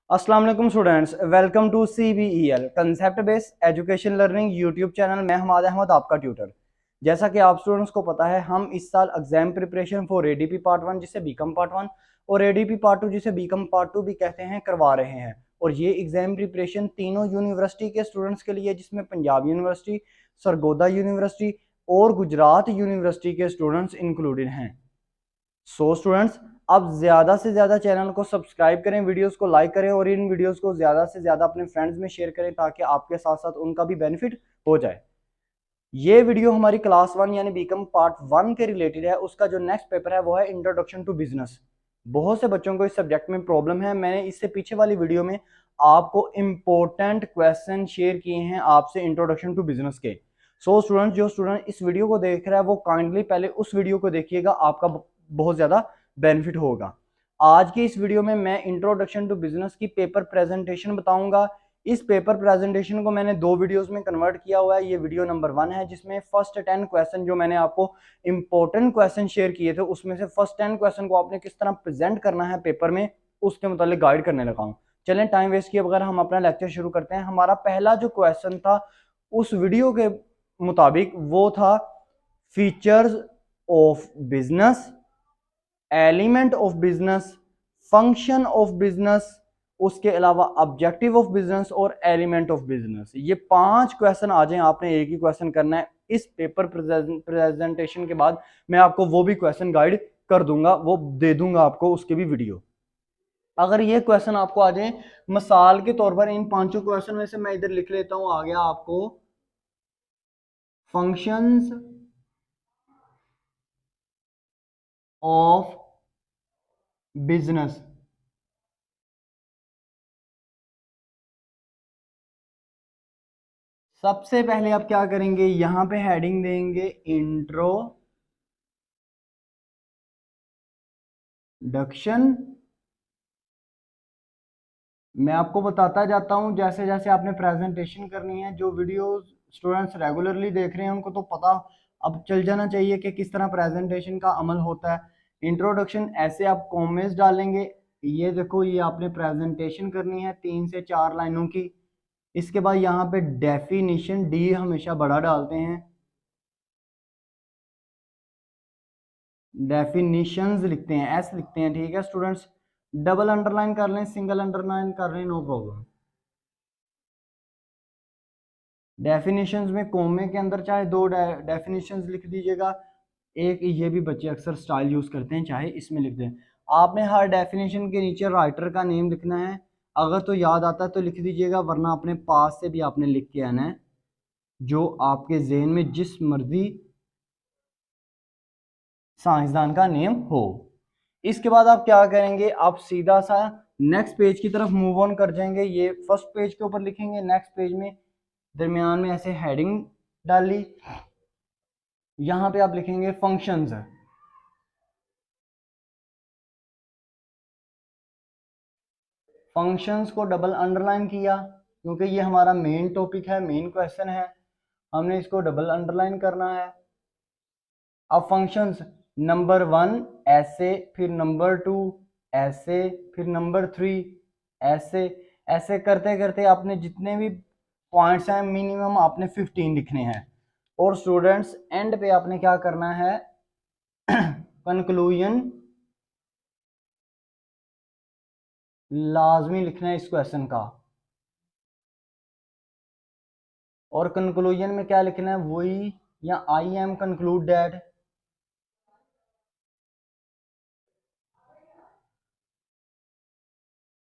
अस्सलाम वालेकुम students, welcome to CBEL concept based education learning YouTube channel. मैं हमाद अहमद आपका ट्यूटर। जैसा कि आप स्टूडेंट्स को पता है, हम इस साल exam preparation for ADP part 1 जिसे बीकॉम पार्ट 1 और ADP पार्ट 2 जिसे बीकॉम पार्ट 2 भी कहते हैं करवा रहे हैं। और ये एग्जाम प्रिपरेशन तीनों यूनिवर्सिटी के स्टूडेंट्स के लिए, जिसमें पंजाब यूनिवर्सिटी, सरगोदा यूनिवर्सिटी और गुजरात यूनिवर्सिटी के स्टूडेंट्स इंक्लूडेड हैं। सो स्टूडेंट्स, अब ज़्यादा से ज़्यादा चैनल को सब्सक्राइब करें, वीडियोस को लाइक करें और इन वीडियोस को ज़्यादा से ज़्यादा अपने फ्रेंड्स में शेयर करें ताकि आपके साथ साथ उनका भी बेनिफिट हो जाए। ये वीडियो हमारी क्लास 1 यानी बीकॉम पार्ट 1 के रिलेटेड है। उसका जो नेक्स्ट पेपर है वो है इंट्रोडक्शन टू बिजनेस। बहुत से बच्चों को इस सब्जेक्ट में प्रॉब्लम है। मैंने इससे पीछे वाली वीडियो में आपको इम्पोर्टेंट क्वेश्चन शेयर किए हैं आपसे इंट्रोडक्शन टू बिजनेस के। सो स्टूडेंट, जो स्टूडेंट इस वीडियो को देख रहा है वो काइंडली पहले उस वीडियो को देखिएगा, आपका बहुत ज़्यादा बेनिफिट होगा। आज की इस वीडियो में मैं इंट्रोडक्शन टू बिजनेस की पेपर प्रेजेंटेशन बताऊंगा। इस पेपर प्रेजेंटेशन को मैंने 2 वीडियोस में कन्वर्ट किया हुआ है। ये वीडियो नंबर 1 है जिसमें फर्स्ट 10 क्वेश्चन जो मैंने आपको इंपॉर्टेंट क्वेश्चन शेयर किए थे, उसमें से फर्स्ट 10 क्वेश्चन को आपने किस तरह प्रेजेंट करना है पेपर में, उसके मुताबिक गाइड करने लगा हूँ। चलें, टाइम वेस्ट किए बगैर हम अपना लेक्चर शुरू करते हैं। हमारा पहला जो क्वेश्चन था उस वीडियो के मुताबिक वो था features of business, element of business, function of business, उसके अलावा ऑब्जेक्टिव ऑफ बिजनेस और एलिमेंट ऑफ बिजनेस। ये 5 क्वेश्चन आ जाएं, आपने एक ही क्वेश्चन करना है। इस पेपर प्रेजेंटेशन के बाद मैं आपको वो भी क्वेश्चन गाइड कर दूंगा, वो दे दूंगा आपको उसके भी वीडियो। अगर ये क्वेश्चन आपको आ जाए मिसाल के तौर पर, इन 5 क्वेश्चन में से मैं इधर लिख लेता हूं, आ गया आपको फंक्शंस ऑफ बिजनेस। सबसे पहले आप क्या करेंगे, यहां पे हेडिंग देंगे इंट्रोडक्शन। मैं आपको बताता जाता हूं जैसे जैसे आपने प्रेजेंटेशन करनी है। जो वीडियो स्टूडेंट्स रेगुलरली देख रहे हैं उनको तो पता अब चल जाना चाहिए कि किस तरह प्रेजेंटेशन का अमल होता है। इंट्रोडक्शन ऐसे आप कॉमेंट्स डालेंगे। ये देखो, ये आपने प्रेजेंटेशन करनी है 3 से 4 लाइनों की। इसके बाद यहाँ पे डेफिनेशन, डी हमेशा बड़ा डालते हैं, डेफिनिशंस लिखते हैं, एस लिखते हैं, ठीक है स्टूडेंट्स। डबल अंडरलाइन कर लें, सिंगल अंडरलाइन कर लें, नो प्रॉब्लम। डेफिनेशंस में कोमे के अंदर चाहे 2 डेफिनेशंस लिख दीजिएगा। एक ये भी बच्चे अक्सर स्टाइल यूज करते हैं, चाहे इसमें लिख दें। आपने हर डेफिनेशन के नीचे राइटर का नेम लिखना है। अगर तो याद आता है तो लिख दीजिएगा, वरना अपने पास से भी आपने लिख के आना है, जो आपके जहन में जिस मर्जी साइंसदान का नेम हो। इसके बाद आप क्या करेंगे, आप सीधा सा नेक्स्ट पेज की तरफ मूव ऑन कर जाएंगे। ये फर्स्ट पेज के ऊपर लिखेंगे, नेक्स्ट पेज में दरमियान में ऐसे हेडिंग डाली, यहां पे आप लिखेंगे फंक्शंस। फंक्शंस को डबल अंडरलाइन किया क्योंकि ये हमारा मेन टॉपिक है, मेन क्वेश्चन है, हमने इसको डबल अंडरलाइन करना है। अब फंक्शंस नंबर 1 ऐसे, फिर नंबर 2 ऐसे, फिर नंबर 3 ऐसे। ऐसे करते करते आपने जितने भी पॉइंट्स हैं मिनिमम आपने 15 लिखने हैं। और स्टूडेंट्स, एंड पे आपने क्या करना है, कंक्लूजन लाजमी लिखना है इस क्वेश्चन का। और कंक्लूजन में क्या लिखना है, वही, या I am conclude that.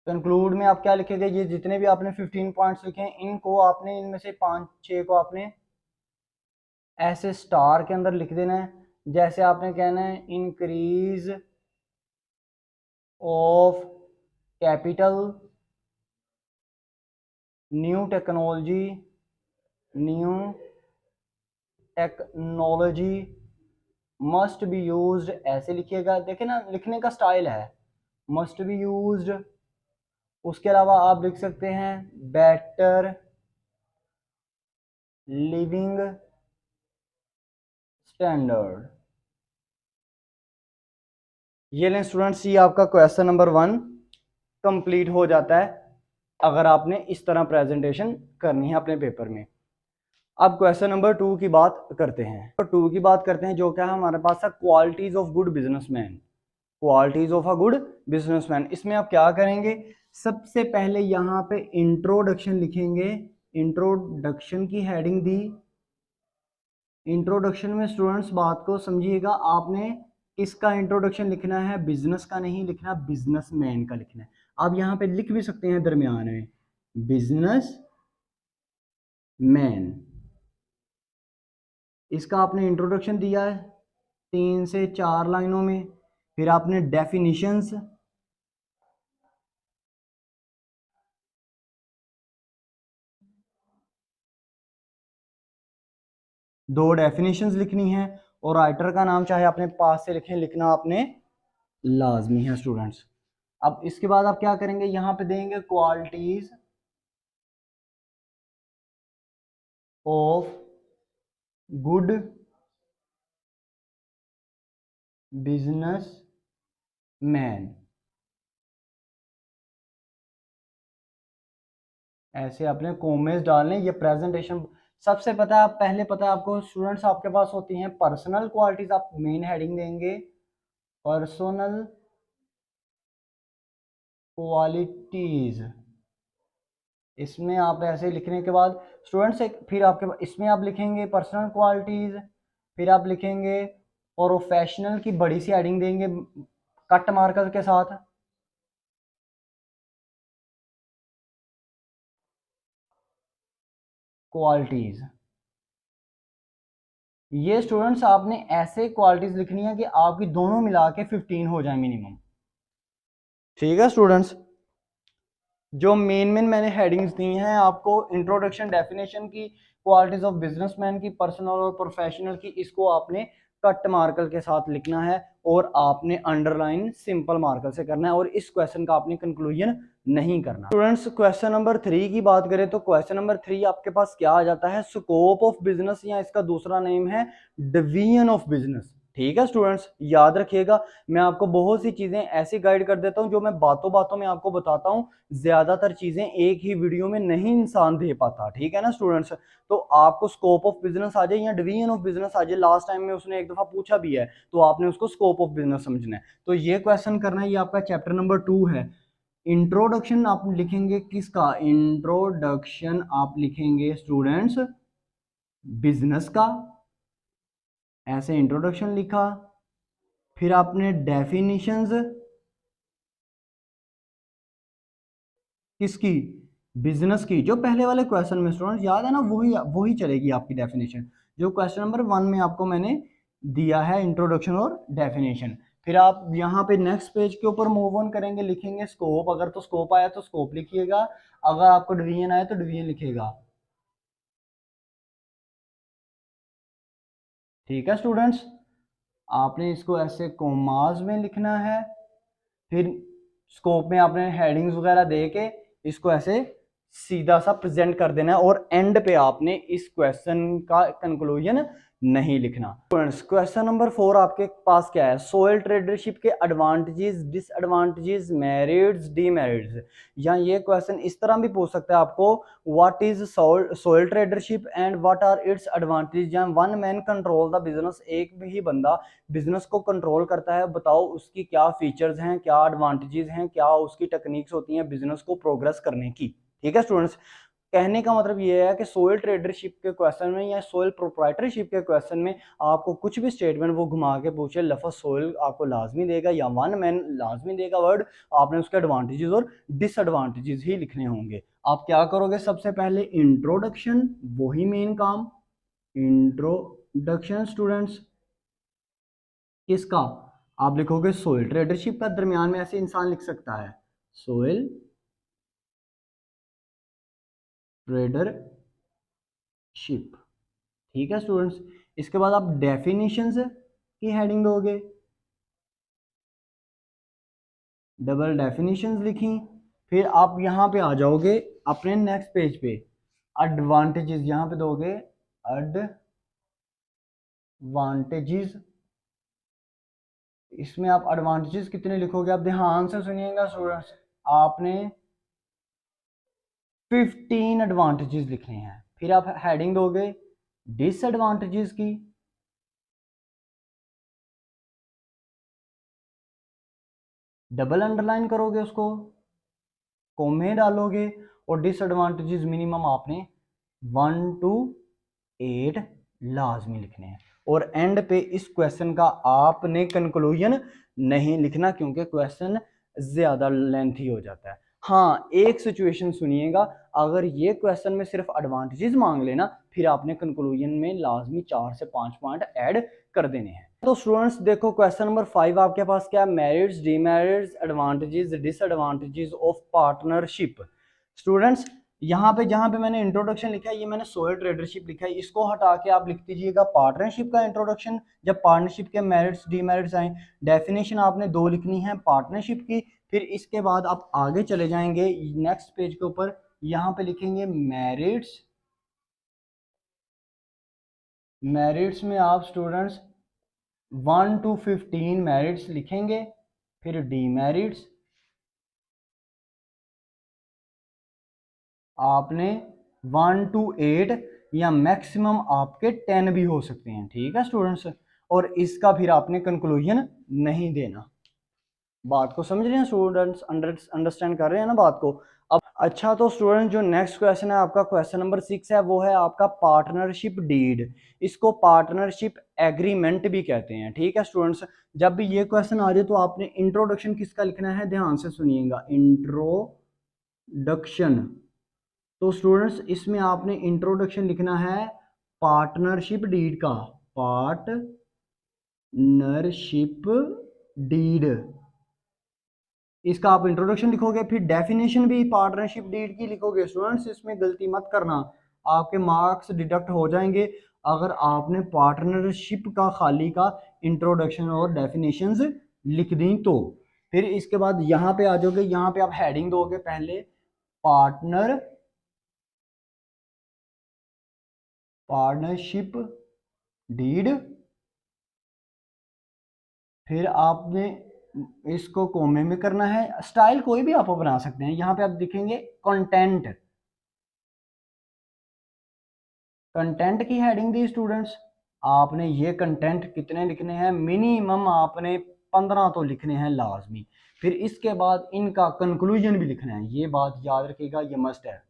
Conclude में आप क्या लिखेंगे, ये जितने भी आपने 15 पॉइंट्स लिखे हैं इनको आपने, इनमें से 5-6 को आपने ऐसे स्टार के अंदर लिख देना है। जैसे आपने कहना है increase of capital, new technology, new technology must be used, ऐसे लिखिएगा। देखिए ना, लिखने का स्टाइल है, मस्ट बी यूज्ड। उसके अलावा आप लिख सकते हैं बेटर लिविंग स्टैंडर्ड। ये लें स्टूडेंट्स, ये आपका क्वेश्चन नंबर 1 कंप्लीट हो जाता है। अगर आपने इस तरह प्रेजेंटेशन करनी है अपने पेपर में। अब क्वेश्चन नंबर 2 की बात करते हैं। तो 2 की बात करते हैं, जो क्या है हमारे पास है, qualities of good businessman. Qualities of a good businessman. इसमें आप क्या करेंगे, सबसे पहले यहाँ पे इंट्रोडक्शन लिखेंगे। इंट्रोडक्शन की हेडिंग दी। इंट्रोडक्शन में स्टूडेंट्स बात को समझिएगा, आपने किसका इंट्रोडक्शन लिखना है, बिजनेस का नहीं लिखना, बिजनेसमैन का लिखना है। आप यहाँ पे लिख भी सकते हैं दरमियान में बिजनेस मैन। इसका आपने इंट्रोडक्शन दिया है 3 से 4 लाइनों में। फिर आपने डेफिनिशंस, दो डेफिनेशंस लिखनी है, और राइटर का नाम चाहे अपने पास से लिखें, लिखना आपने लाजमी है स्टूडेंट्स। अब इसके बाद आप क्या करेंगे, यहां पे देंगे qualities of good business man. ऐसे अपने कॉमेंट्स डालने। ये प्रेजेंटेशन सबसे पता है, पहले पता है आपको स्टूडेंट्स, आपके पास होती हैं पर्सनल क्वालिटीज। आप मेन हेडिंग देंगे पर्सनल क्वालिटीज। इसमें आप ऐसे लिखने के बाद स्टूडेंट्स एक, फिर आपके इसमें आप लिखेंगे पर्सनल क्वालिटीज, फिर आप लिखेंगे प्रोफेशनल की बड़ी सी हेडिंग देंगे कट मार्कर के साथ। क्वालिटीज, ये स्टूडेंट्स आपने ऐसे क्वालिटीज लिखनी है कि आपकी दोनों मिला के 15 हो जाए मिनिमम। ठीक है स्टूडेंट्स, जो मेन मैंने हेडिंग्स दी हैं आपको, इंट्रोडक्शन, डेफिनेशन की, क्वालिटीज ऑफ बिजनेसमैन की, पर्सनल और प्रोफेशनल की, इसको आपने कट मार्कर के साथ लिखना है और आपने अंडरलाइन सिंपल मार्कर से करना है, और इस क्वेश्चन का आपने कंक्लूजन नहीं करना। स्टूडेंट्स क्वेश्चन नंबर 3 की बात करें तो क्वेश्चन नंबर 3 आपके पास क्या आ जाता है, स्कोप ऑफ बिजनेस, या इसका दूसरा नेम है डिवीजन ऑफ बिजनेस। ठीक है स्टूडेंट्स, याद रखिएगा, मैं आपको बहुत सी चीजें ऐसी गाइड कर देता हूं जो मैं बातों बातों में आपको बताता हूं। ज्यादातर चीजें एक ही वीडियो में नहीं इंसान दे पाता। ठीक है ना स्टूडेंट्स, तो आपको स्कोप ऑफ बिजनेस आ जाए या डिवीजन ऑफ बिजनेस आ जाए, लास्ट टाइम में उसने एक दफा पूछा भी है, तो आपने उसको स्कोप ऑफ बिजनेस समझना है। तो ये क्वेश्चन करना है, ये आपका चैप्टर नंबर 2 है। इंट्रोडक्शन आप लिखेंगे किसका, इंट्रोडक्शन आप लिखेंगे स्टूडेंट्स बिजनेस का। ऐसे इंट्रोडक्शन लिखा, फिर आपने डेफिनेशंस किसकी, बिजनेस की, जो पहले वाले क्वेश्चन में स्टूडेंट याद है ना, वही वही चलेगी आपकी डेफिनेशन, जो क्वेश्चन नंबर 1 में आपको मैंने दिया है, इंट्रोडक्शन और डेफिनेशन। फिर आप यहाँ पे नेक्स्ट पेज के ऊपर मूव ऑन करेंगे, लिखेंगे स्कोप। अगर तो स्कोप आया तो स्कोप लिखिएगा, अगर आपको डिवीजन आया तो डिवीजन लिखिएगा। ठीक है स्टूडेंट्स, आपने इसको ऐसे कोमास में लिखना है। फिर स्कोप में आपने हेडिंग्स वगैरह दे के इसको ऐसे सीधा सा प्रेजेंट कर देना है, और एंड पे आपने इस क्वेश्चन का कंक्लूजन नहीं लिखना। स्टूडेंट्स क्वेश्चन नंबर 4 आपके पास क्या है, सोयल ट्रेडरशिप के एडवांटेजेस, डिसएडवांटेजेस, मेरिट्स, डीमेरिट्स। या ये क्वेश्चन इस तरह भी पूछ सकता है आपको, what is sole tradership and what are its advantage. या one man control the business, एक ही बंदा बिजनेस को कंट्रोल करता है, बताओ उसकी क्या फीचर्स हैं, क्या एडवांटेजेस हैं, क्या उसकी टेक्निक्स होती हैं बिजनेस को प्रोग्रेस करने की। ठीक है स्टूडेंट्स, कहने का मतलब ये है कि सोयल ट्रेडरशिप के क्वेश्चन में या सोयल प्रोप्राइटरशिप के क्वेश्चन में आपको कुछ भी स्टेटमेंट वो घुमा के पूछे, लफ्ज सोयल आपको लाजमी देगा या वन मैन लाजमी देगा वर्ड, आपने उसके एडवांटेजेस और डिसएडवांटेजेस ही लिखने होंगे। आप क्या करोगे, सबसे पहले इंट्रोडक्शन, वही मेन काम, इंट्रोडक्शन स्टूडेंट्स किसका, आप लिखोगे सोयल ट्रेडरशिप का, दरमियान में ऐसे इंसान लिख सकता है सोयल ट्रेडरशिप। ठीक है स्टूडेंट्स, इसके बाद आप डेफिनेशंस की हेडिंग दोगे, डबल डेफिनेशंस लिखी। फिर आप यहां पे आ जाओगे अपने नेक्स्ट पेज पे, एडवांटेजेस यहां पे दोगे, एडवांटेजेस। इसमें आप एडवांटेजेस कितने लिखोगे, आप ध्यान से सुनिएगा स्टूडेंट्स, आपने 15 एडवांटेजेस लिखने हैं। फिर आप हेडिंग दोगे डिसएडवांटेजेस की, डबल अंडरलाइन करोगे उसको, कॉमे डालोगे, और डिसएडवांटेजेस मिनिमम आपने 1 to 8 लाजमी लिखने हैं। और एंड पे इस क्वेश्चन का आपने कंक्लूजन नहीं लिखना, क्योंकि क्वेश्चन ज्यादा लेंथी हो जाता है। हाँ, एक सिचुएशन सुनिएगा, अगर ये क्वेश्चन में सिर्फ एडवांटेजेस मांग लेना, फिर आपने कंक्लूजन में लाजमी 4 से 5 पॉइंट ऐड कर देने हैं। तो स्टूडेंट्स देखो, क्वेश्चन नंबर 5 आपके पास क्या है, merits, demerits, advantages, disadvantages of partnership. Students यहाँ पे जहाँ पे मैंने इंट्रोडक्शन लिखा है, ये मैंने सोयल ट्रेडरशिप लिखा है, इसको हटा के आप लिख दीजिएगा पार्टनरशिप का इंट्रोडक्शन। जब पार्टनरशिप के मेरिट्स डीमेरिट्स आए, डेफिनेशन आपने 2 लिखनी है पार्टनरशिप की। फिर इसके बाद आप आगे चले जाएंगे नेक्स्ट पेज के ऊपर, यहाँ पे लिखेंगे मेरिट्स। मेरिट्स में आप स्टूडेंट्स 1 to 15 मेरिट्स लिखेंगे। फिर डीमेरिट्स आपने 1 to 8 या मैक्सिमम आपके 10 भी हो सकते हैं, ठीक है स्टूडेंट्स। और इसका फिर आपने कंक्लूजन नहीं देना। बात को समझ रहे हैं स्टूडेंट्स, अंडरस्टैंड कर रहे हैं ना बात को। अब अच्छा, तो स्टूडेंट जो नेक्स्ट क्वेश्चन है आपका, क्वेश्चन नंबर 6 है, वो है आपका पार्टनरशिप डीड। इसको पार्टनरशिप एग्रीमेंट भी कहते हैं, ठीक है स्टूडेंट्स। जब भी ये क्वेश्चन आ जाए तो आपने इंट्रोडक्शन किसका लिखना है, ध्यान से सुनिएगा, इंट्रोडक्शन। तो स्टूडेंट्स इसमें आपने इंट्रोडक्शन लिखना है पार्टनरशिप डीड का, पार्टनरशिप डीड, इसका आप इंट्रोडक्शन लिखोगे। फिर डेफिनेशन भी पार्टनरशिप डीड की लिखोगे। स्टूडेंट्स इसमें गलती मत करना, आपके मार्क्स डिडक्ट हो जाएंगे अगर आपने पार्टनरशिप का खाली का इंट्रोडक्शन और डेफिनेशंस लिख दी तो। फिर इसके बाद यहाँ पे आ जाओगे, यहाँ पे आप हेडिंग दोगे पहले पार्टनरशिप डीड। फिर आपने इसको कोमे में करना है, स्टाइल कोई भी आप बना सकते हैं। यहाँ पे आप दिखेंगे कंटेंट, कंटेंट की हेडिंग दी स्टूडेंट्स। आपने ये कंटेंट कितने लिखने हैं, मिनिमम आपने 15 तो लिखने हैं लाजमी। फिर इसके बाद इनका कंक्लूजन भी लिखना है, ये बात याद रखिएगा, ये मस्ट है।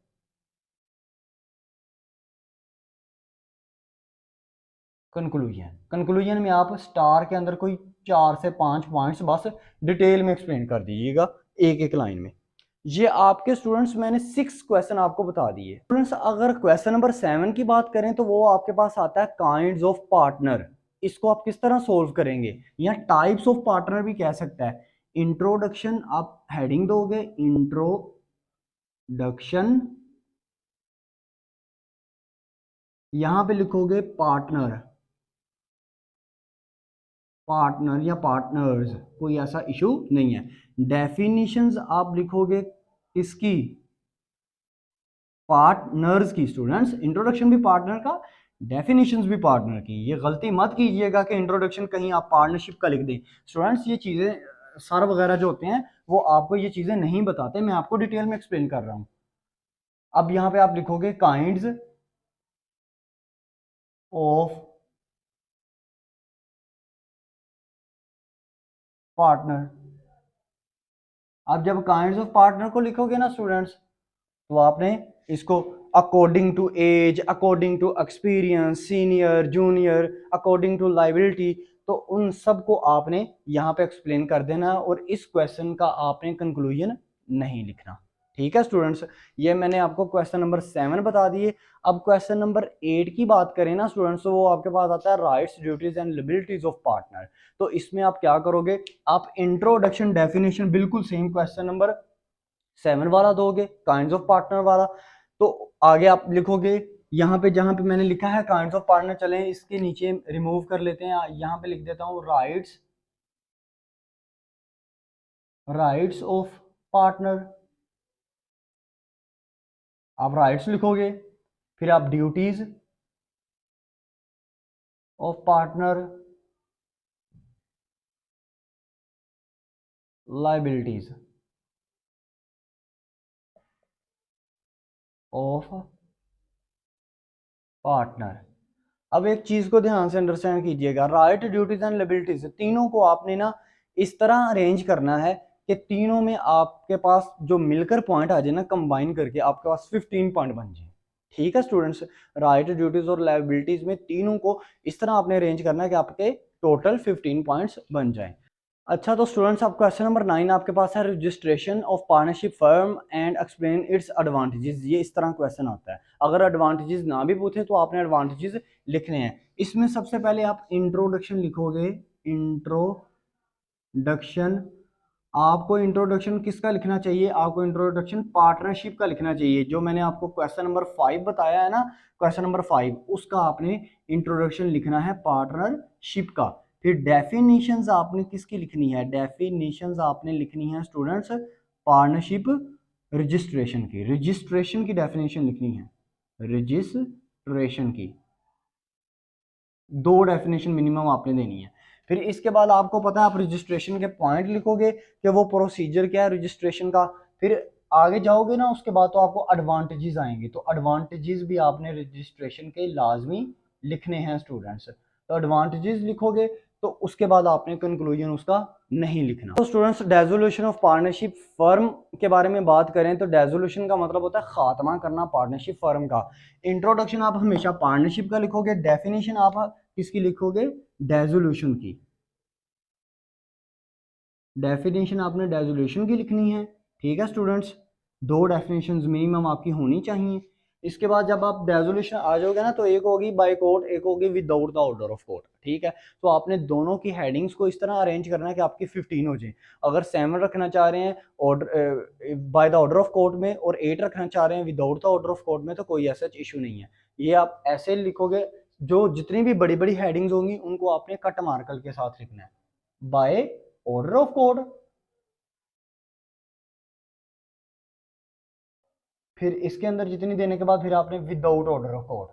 कंक्लूजन में आप स्टार के अंदर कोई 4 से 5 पॉइंट्स बस डिटेल में एक्सप्लेन कर दीजिएगा एक एक लाइन में। ये आपके स्टूडेंट्स मैंने 6 क्वेश्चन आपको बता दिए। स्टूडेंट्स अगर क्वेश्चन नंबर 7 की बात करें तो वो आपके पास आता है काइंड्स ऑफ पार्टनर। इसको आप किस तरह सोल्व करेंगे, या टाइप्स ऑफ पार्टनर भी कह सकता है। इंट्रोडक्शन आप हेडिंग दोगे, इंट्रोडक्शन, यहां पे लिखोगे पार्टनर, पार्टनर या पार्टनर्स, कोई ऐसा इशू नहीं है। डेफिनेशंस आप लिखोगे किसकी, पार्टनर्स की। स्टूडेंट्स इंट्रोडक्शन भी पार्टनर का, डेफिनेशंस भी पार्टनर की। ये गलती मत कीजिएगा कि इंट्रोडक्शन कहीं आप पार्टनरशिप का लिख दें। स्टूडेंट्स ये चीज़ें सर वगैरह जो होते हैं वो आपको ये चीज़ें नहीं बताते, मैं आपको डिटेल में एक्सप्लेन कर रहा हूँ। अब यहाँ पे आप लिखोगे काइंड्स ऑफ पार्टनर। अब जब काइंड्स ऑफ पार्टनर को लिखोगे ना स्टूडेंट्स, तो आपने इसको according to age, according to experience, senior junior, according to liability, तो उन सब को आपने यहाँ पे एक्सप्लेन कर देना, और इस क्वेश्चन का आपने कंक्लूजन नहीं लिखना, ठीक है स्टूडेंट्स। ये मैंने आपको क्वेश्चन नंबर 7 बता दिए। अब क्वेश्चन नंबर 8 की बात करें ना स्टूडेंट्स, तो वो आपके पास आता है rights, duties and liabilities of partner. तो इसमें आप क्या करोगे, आप इंट्रोडक्शन डेफिनेशन बिल्कुल सेम क्वेश्चन नंबर 7 वाला दोगे, काइंड्स ऑफ पार्टनर वाला। तो आगे आप लिखोगे, यहाँ पे जहाँ पे मैंने लिखा है काइंड्स ऑफ पार्टनर, चलें इसके नीचे रिमूव कर लेते हैं, यहाँ पे लिख देता हूँ राइट्स, राइट्स ऑफ पार्टनर। आप राइट्स लिखोगे, फिर आप duties of partner, liabilities. Of partner. अब एक चीज को ध्यान से अंडरस्टैंड कीजिएगा, राइट, ड्यूटीज एंड लिबिलिटीज तीनों को आपने ना इस तरह अरेंज करना है कि तीनों में आपके पास जो मिलकर पॉइंट आ जाए ना, कंबाइन करके आपके पास 15 पॉइंट बन जाए। ठीक है स्टूडेंट्स, राइट, ड्यूटीज और लायबिलिटीज में तीनों को इस तरह आपने अरेंज करना है कि आपके टोटल 15 पॉइंट्स बन जाए। अच्छा तो स्टूडेंट्स, आप क्वेश्चन नंबर 9 आपके पास है, registration of partnership firm and explain its advantages. ये इस तरह क्वेश्चन आता है। अगर एडवांटेजेस ना भी पूछे तो आपने एडवांटेजेस लिखने हैं। इसमें सबसे पहले आप इंट्रोडक्शन लिखोगे। इंट्रोडक्शन, आपको इंट्रोडक्शन किसका लिखना चाहिए? आपको इंट्रोडक्शन पार्टनरशिप का लिखना चाहिए। जो मैंने आपको क्वेश्चन नंबर 5 बताया है ना, क्वेश्चन नंबर 5, उसका आपने इंट्रोडक्शन लिखना है पार्टनरशिप का। फिर डेफिनेशंस आपने किसकी लिखनी है? डेफिनेशंस आपने लिखनी है स्टूडेंट्स पार्टनरशिप रजिस्ट्रेशन की। रजिस्ट्रेशन की डेफिनेशन लिखनी है, रजिस्ट्रेशन की 2 डेफिनेशन मिनिमम आपने देनी है। फिर इसके बाद आपको पता है आप रजिस्ट्रेशन के पॉइंट लिखोगे कि वो प्रोसीजर क्या है रजिस्ट्रेशन का। फिर आगे जाओगे ना, उसके बाद तो आपको एडवांटेजेस आएंगे, तो एडवांटेजेस भी आपने रजिस्ट्रेशन के लाजमी लिखने हैं स्टूडेंट्स। तो एडवांटेजेस लिखोगे तो उसके बाद आपने कंक्लूजन उसका नहीं लिखना। तो students, dissolution of partnership firm के बारे में बात करें तो डेजोल्यूशन का मतलब होता है खात्मा करना पार्टनरशिप फर्म का। इंट्रोडक्शन आप हमेशा पार्टनरशिप का लिखोगे, डेफिनेशन आप किसकी लिखोगे? डेजोल्यूशन की। डेफिनेशन आपने डेजोल्यूशन की लिखनी है। ठीक है स्टूडेंट्स, 2 डेफिनेशंस मिनिमम आपकी होनी चाहिए। इसके बाद जब आप डेजोल्यूशन आ जाओगे ना, तो एक होगी बाय कोर्ट, एक होगी without the order of court. ठीक है, तो आपने दोनों की हेडिंग्स को इस तरह अरेंज करना है कि आपकी 15 हो जाए। अगर 7 रखना चाह रहे हैं order by the order of court में, और 8 रखना चाह रहे हैं without the order of court में, तो कोई ऐसा इशू नहीं है। ये आप ऐसे लिखोगे, जो जितनी भी बड़ी बड़ी हेडिंग्स होंगी उनको आपने कट मार्कर के साथ लिखना है, बाय ऑर्डर ऑफ कोर्ट। फिर इसके अंदर जितनी देने के बाद फिर आपने विदाउट ऑर्डर ऑफ कोर्ट।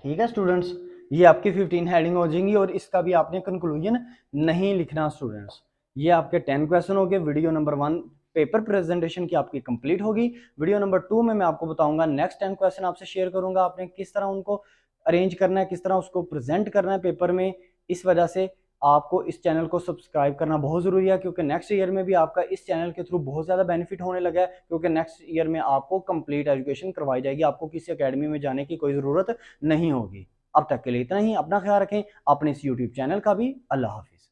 ठीक है स्टूडेंट्स, ये आपकी 15 हेडिंग हो जाएंगी, और इसका भी आपने कंक्लूजन नहीं लिखना स्टूडेंट्स। ये आपके 10 क्वेश्चन हो गए। वीडियो नंबर 1 पेपर प्रेजेंटेशन की आपकी कंप्लीट होगी। वीडियो नंबर 2 में मैं आपको बताऊंगा, नेक्स्ट 10 क्वेश्चन आपसे शेयर करूंगा, आपने किस तरह उनको अरेंज करना है, किस तरह उसको प्रेजेंट करना है पेपर में। इस वजह से आपको इस चैनल को सब्सक्राइब करना बहुत ज़रूरी है, क्योंकि नेक्स्ट ईयर में भी आपका इस चैनल के थ्रू बहुत ज़्यादा बेनिफिट होने लगा है। क्योंकि नेक्स्ट ईयर में आपको कंप्लीट एजुकेशन करवाई जाएगी, आपको किसी अकेडमी में जाने की कोई ज़रूरत नहीं होगी। अब तक के लिए इतना ही। अपना ख्याल रखें, अपने इस यूट्यूब चैनल का भी। अल्लाह हाफिज़।